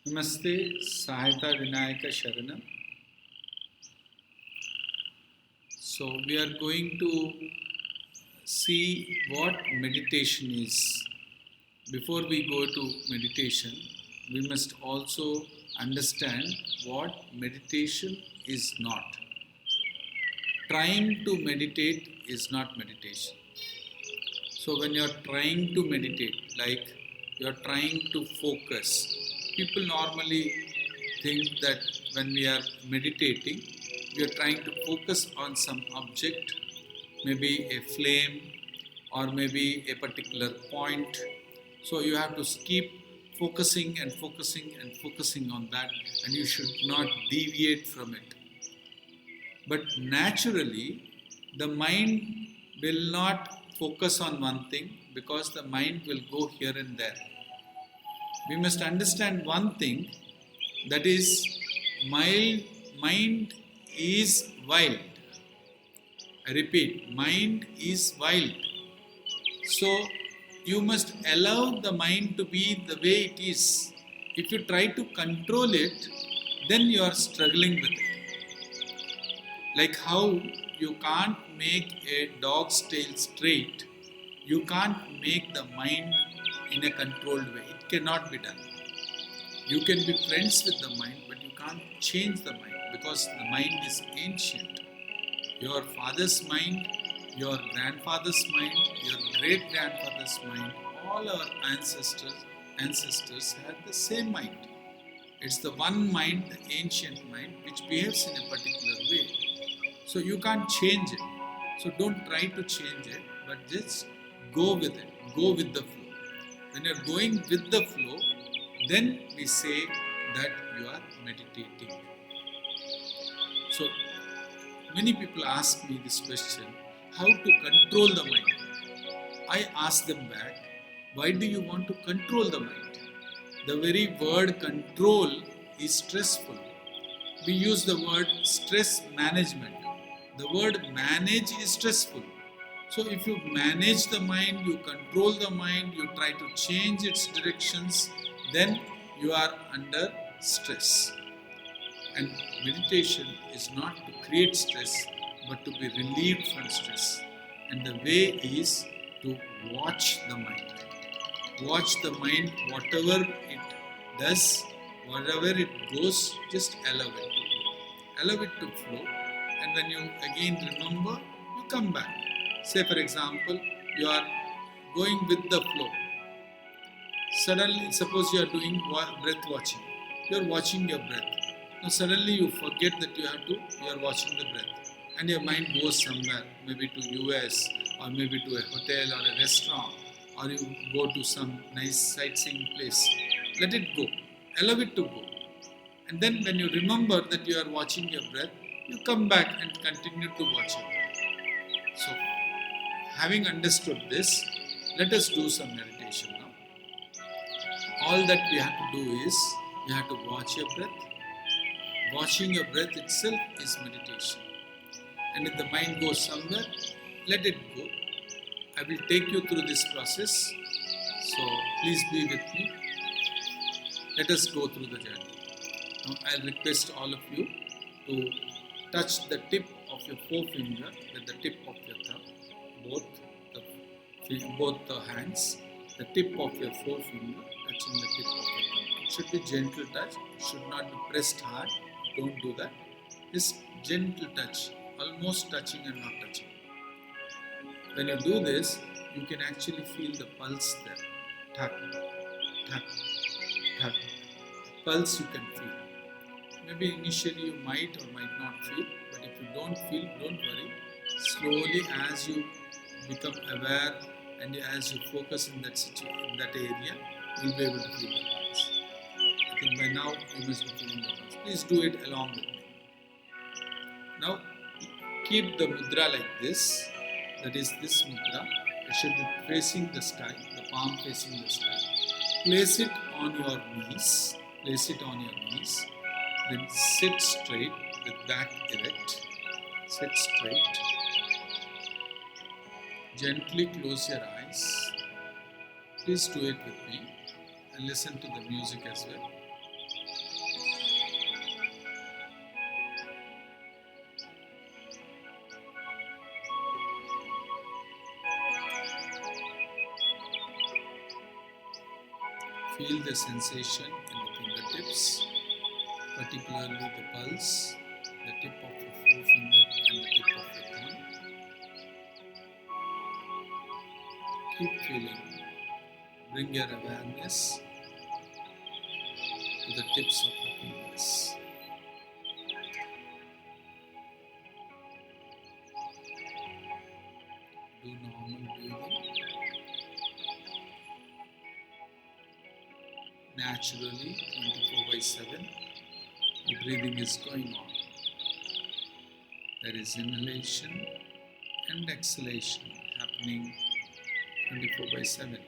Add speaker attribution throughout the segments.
Speaker 1: Namaste, Sahayata Vinayaka Sharanam. So, we are going to see what meditation is. Before we go to meditation, we must also understand what meditation is not. Trying to meditate is not meditation. So, when you are trying to meditate, like you are trying to focus, people normally think that when we are meditating, we are trying to focus on some object, maybe a flame or maybe a particular point. So you have to keep focusing and focusing and focusing on that, and you should not deviate from it. But naturally, the mind will not focus on one thing because the mind will go here and there. We must understand one thing, that is, mind is wild. I repeat, mind is wild. So you must allow the mind to be the way it is. If you try to control it, then you are struggling with it. Like how you can't make a dog's tail straight, you can't make the mind in a controlled way. It cannot be done. You can be friends with the mind, but you can't change the mind because the mind is ancient. Your father's mind, your grandfather's mind, your great grandfather's mind, all our ancestors had the same mind. It's the one mind, the ancient mind, which behaves in a particular way. So you can't change it. So don't try to change it, but just go with it. Go with the flow. When you're going with the flow, then we say that you are meditating. So many people ask me this question, how to control the mind? I ask them back, why do you want to control the mind? The very word control is stressful. We use the word stress management. The word manage is stressful. So if you manage the mind, you control the mind, you try to change its directions, then you are under stress. And meditation is not to create stress, but to be relieved from stress. And the way is to watch the mind. Watch the mind, whatever it does, wherever it goes, just allow it to go. Allow it to flow. And when you again remember, you come back. Say, for example, you are going with the flow. Suddenly, suppose you are doing breath watching. You are watching your breath. Now suddenly you forget that you are watching the breath, and your mind goes somewhere, maybe to US or maybe to a hotel or a restaurant, or you go to some nice sightseeing place. Let it go. Allow it to go. And then when you remember that you are watching your breath, you come back and continue to watch your breath. So, having understood this, let us do some meditation now. All that we have to do is, you have to watch your breath. Watching your breath itself is meditation. And if the mind goes somewhere, let it go. I will take you through this process. So please be with me. Let us go through the journey. Now I'll request all of you to touch the tip of your forefinger with the tip of your thumb. Both the hands. The tip of your forefinger touching the tip of your thumb. It should be gentle touch. It should not be pressed hard. Don't do that. Just gentle touch, almost touching and not touching. When you do this, you can actually feel the pulse there. Tap, tap, tap. Pulse you can feel. Maybe initially you might or might not feel, but if you don't feel, don't worry. Slowly, as you become aware and as you focus in that area, you'll be able to feel the pulse. I think by now you must be feeling the pulse. Please do it along with me. Now keep the mudra like this, that is this mudra. It should be facing the sky, the palm facing the sky. Place it on your knees, then sit straight with back erect. Sit straight. Gently close your eyes. Please do it with me and listen to the music as well. Feel the sensation in the fingertips, particularly the pulse, the tip of the forefinger and the tip of the thumb. Keep feeling. Bring your awareness to the tips of the fingers. Do normal breathing. Naturally, 24/7, the breathing is going on. There is inhalation and exhalation happening 24/7.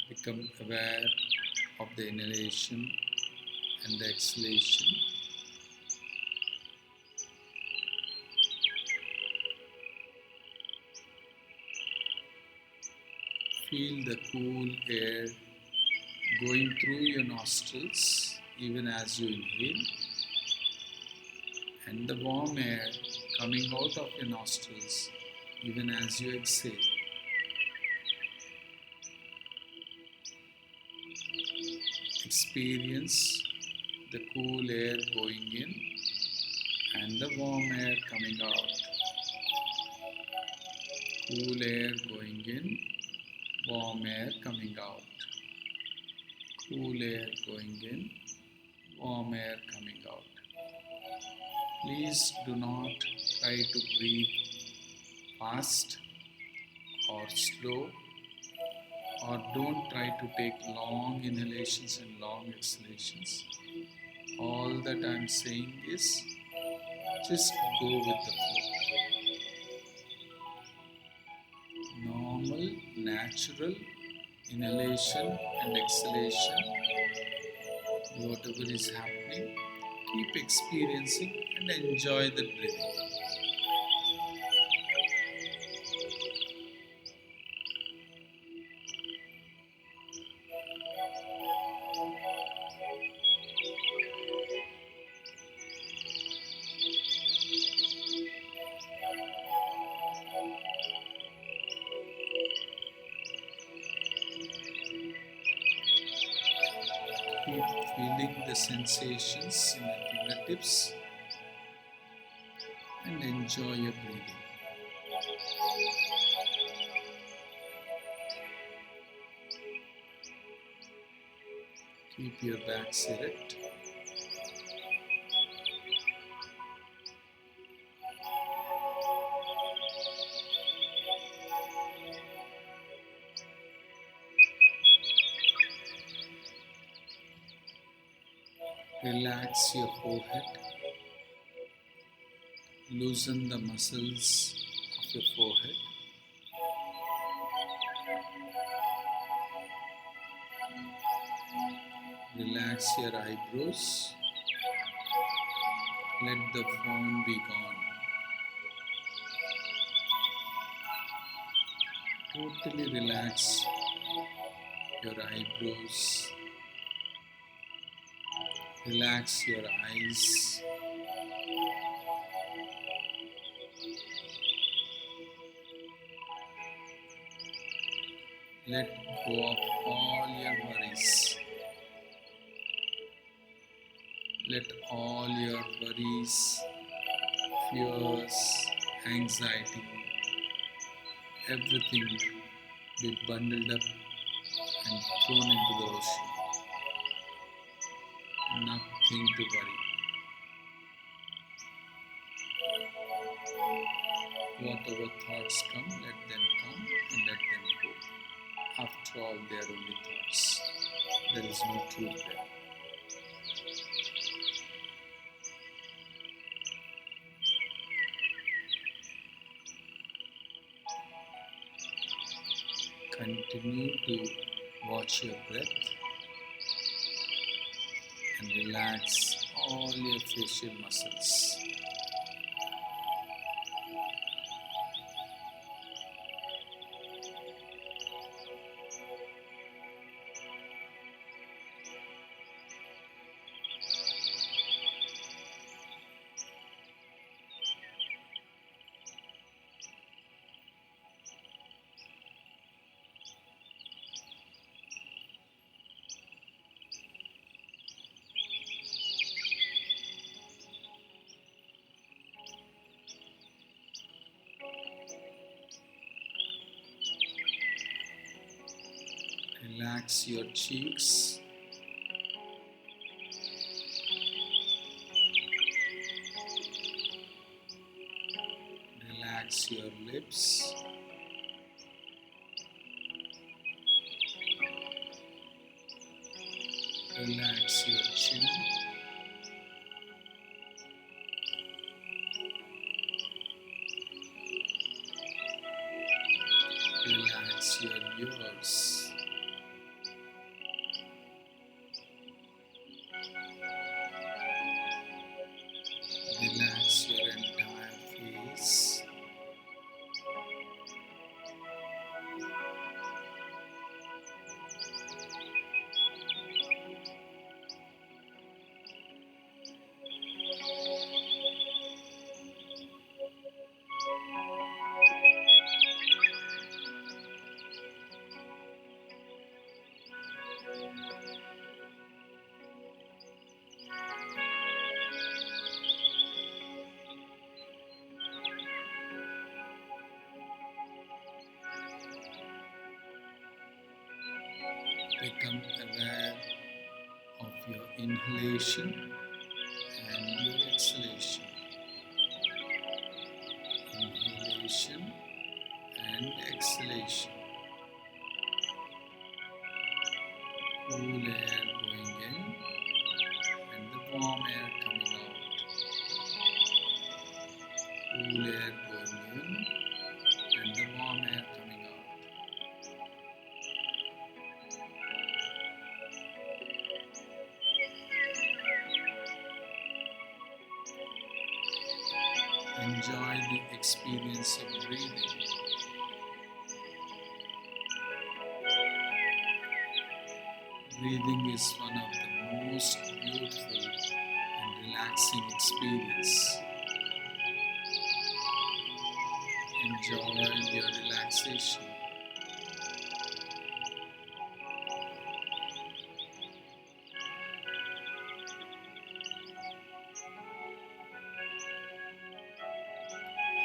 Speaker 1: Become aware of the inhalation and the exhalation. Feel the cool air going through your nostrils even as you inhale, and the warm air coming out of your nostrils even as you exhale. Experience the cool air going in and the warm air coming out. Cool air going in, warm air coming out. Cool air going in, warm air coming out. Please do not try to breathe fast or slow, or don't try to take long inhalations and long exhalations. All that I am saying is just go with the flow. Normal, natural inhalation and exhalation, whatever is happening, keep experiencing and enjoy the breathing. Keep feeling the sensations in the fingertips and enjoy your breathing. Keep your backs erect. Relax your forehead. Loosen the muscles of your forehead. Relax your eyebrows. Let the frown be gone. Totally relax your eyebrows. Relax your eyes. Let go of all your worries. Let all your worries, fears, anxiety, everything be bundled up and thrown into the ocean. Nothing to worry. Whatever thoughts come, let them come and let them go. After all, they are only thoughts. There is no truth there. Continue to watch your breath and relax all your facial muscles. Relax your cheeks. Relax your lips. Relax your chin. Relax your ears. Relax your entire face. Become aware of your inhalation and your exhalation. Inhalation and exhalation. Cool air going in and the warm air coming out. Cool air going in and the warm air coming out. Enjoy the experience of breathing. Breathing is one of the most beautiful and relaxing experience. Enjoy your relaxation.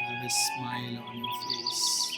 Speaker 1: Have a smile on your face.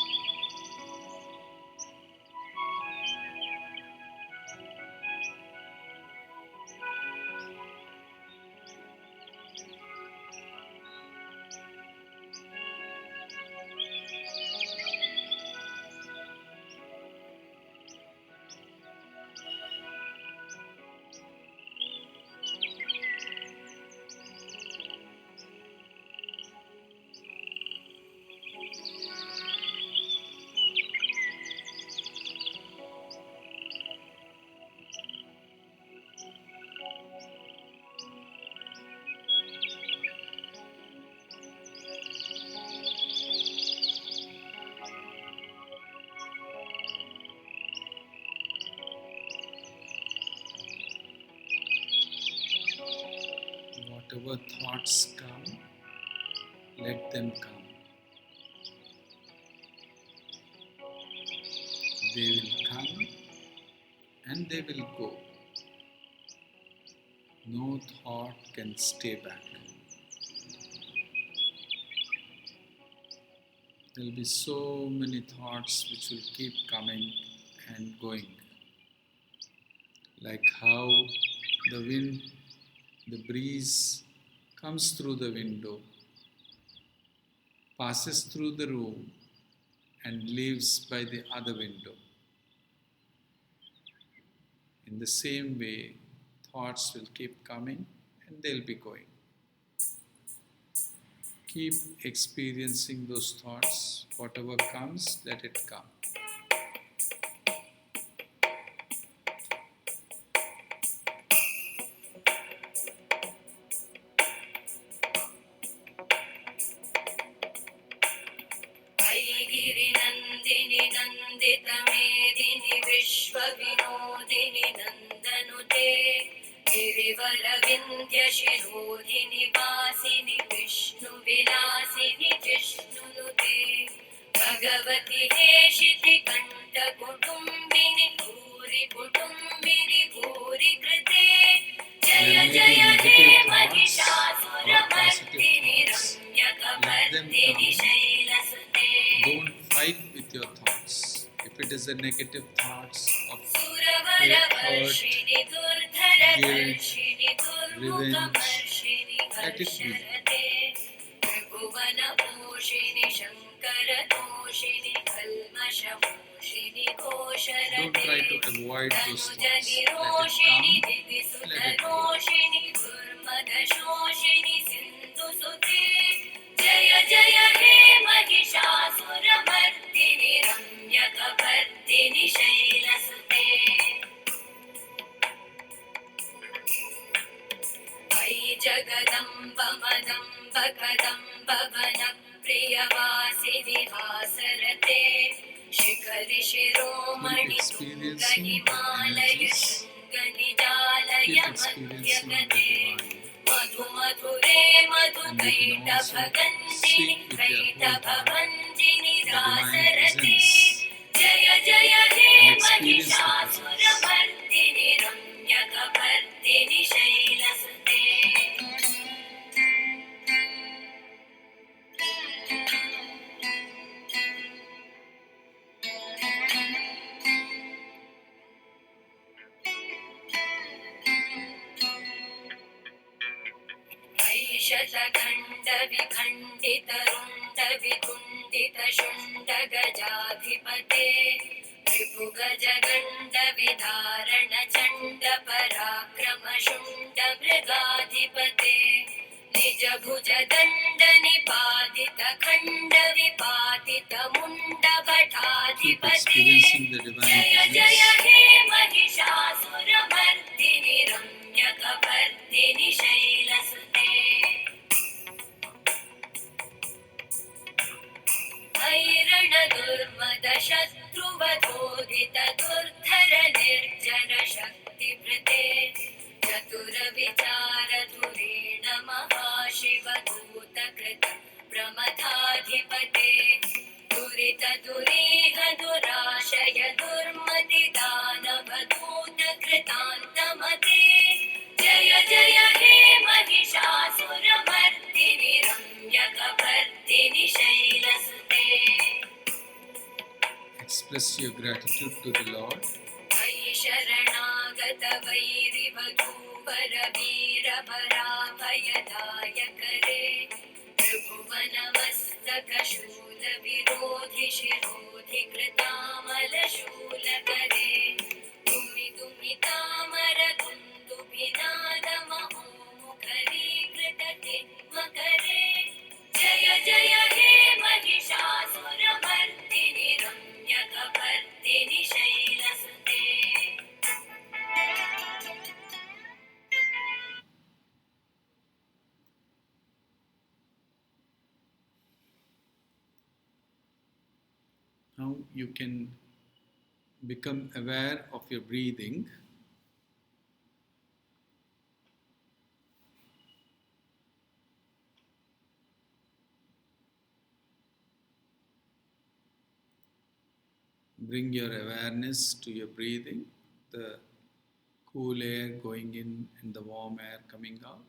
Speaker 1: Whatever thoughts come, let them come. They will come and they will go. No thought can stay back. There will be so many thoughts which will keep coming and going. Like how the wind, the breeze comes through the window, passes through the room and leaves by the other window. In the same way, thoughts will keep coming and they'll be going. Keep experiencing those thoughts. Whatever comes, let it come.
Speaker 2: गिरिनन्दिनि नन्दितमेदिनि विश्वविनोदिनि नन्दनुते गिरिवरविन्द्यशिरोधिनि वासिनि विष्णुविलासिनि जिष्णुनुते भगवति हेशितिकण्ठकुटुम्बिनि भूरि कुटुम्बिनि भूरि कृते जय जय हे Mahishasuramardini रम्यकपर्दिनि शैलसुते.
Speaker 1: Don't fight with your thoughts. If it is a the negative thoughts of
Speaker 2: सुरवरवर्षिणि दुर्धरधर्षिणि
Speaker 1: revenge.
Speaker 2: दुर्मुखमर्षिणि
Speaker 1: Let it be.
Speaker 2: हर्षरते त्रिभुवनपोषिणि शङ्करतोषिणि कल्मषमोषिणि
Speaker 1: Don't
Speaker 2: घोषरते
Speaker 1: try to avoid those thoughts. Let it
Speaker 2: तनुजनिरोषिणि
Speaker 1: come. Let it go.
Speaker 2: दिविसुतरोषिणि दुर्मदशोषिणि सिन्धुसुते जय जय हे महिषासुरमर्दिनि रम्यकपर्दिनि शैलसुते अयि जगदम्ब मदम्ब कदम्ब वनप्रियवासिनि हासरते शिखरि शिरोमणि तुङ्गहिमालय शृङ्गनिजालय
Speaker 1: Keep experiencing the
Speaker 2: मध्यगते
Speaker 1: divine.
Speaker 2: मधु मधुरे मधुकैटभगन्धिनि कैटभभञ्जिनि रासरते जय जय हे Mahishasuramardini रम्यकपर्दिनि शैलसुते ऐशतखण्डविखण्डितरुण्डवितुण्डितशुण्डगजाधिपते त्रिभुगजगण्डविधारणचण्डपराक्रमशुण्डमृगाधिपते
Speaker 1: Keep
Speaker 2: निजभुजदण्डनिपातितखण्डविपातितमुण्डभटाधिपते
Speaker 1: experiencing the divine
Speaker 2: जय जय
Speaker 1: presence.
Speaker 2: हे महिषासुरमर्दिनि रम्यकपर्दिनि शैलसुते ऐरणदुर्मदशत्रुवधोदित दुर्धर निर्जर शक्तिभृते चतुरविचारधुरेण महाशिवदूतकृत प्रमथाधिपते दुरित दुरीह दुराशय दुर्मतिदानवदूतकृतान्तमते जय जय हे Mahishasuramardini रम्यकपर्दिनि शैलसुते
Speaker 1: Express your gratitude to the Lord.
Speaker 2: मयि शरणागत वैरिवधूवर वीरभराभयदायकरे त्रिभुवनमस्तकशूल विरोधि शिरोधि कृतामलशूलकरे तुमि तुमि तामर कुन्दुभिनादमहोमुखरीकृतते मकरे जय जय हे Mahishasuramardini रम्यकपर्दिनि शैलसुते
Speaker 1: Now you can become aware of your breathing. Bring your awareness to your breathing, the cool air going in and the warm air coming out.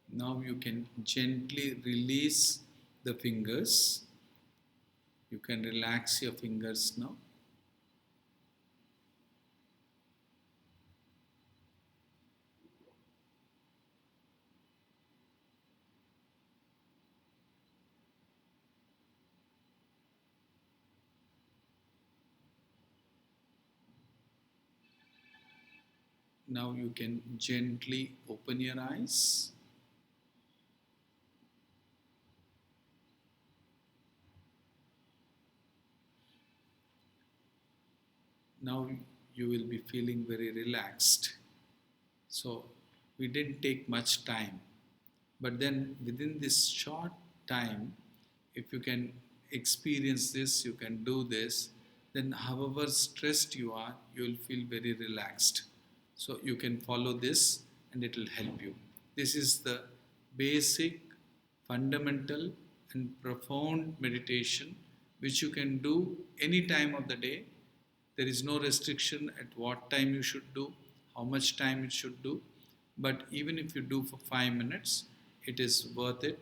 Speaker 1: Now you can gently release the fingers. You can relax your fingers now. Now you can gently open your eyes. Now you will be feeling very relaxed. So we didn't take much time, but then within this short time, if you can experience this, you can do this, then however stressed you are, you will feel very relaxed. So you can follow this and it will help you. This is the basic, fundamental and profound meditation which you can do any time of the day. There is no restriction at what time you should do, how much time you should do. But even if you do for 5 minutes, it is worth it.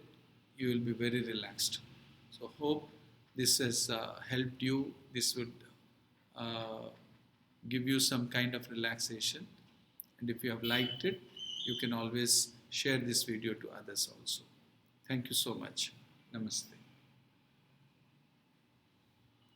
Speaker 1: You will be very relaxed. So hope this has helped you. This would give you some kind of relaxation. And if you have liked it, you can always share this video to others also. Thank you so much. Namaste.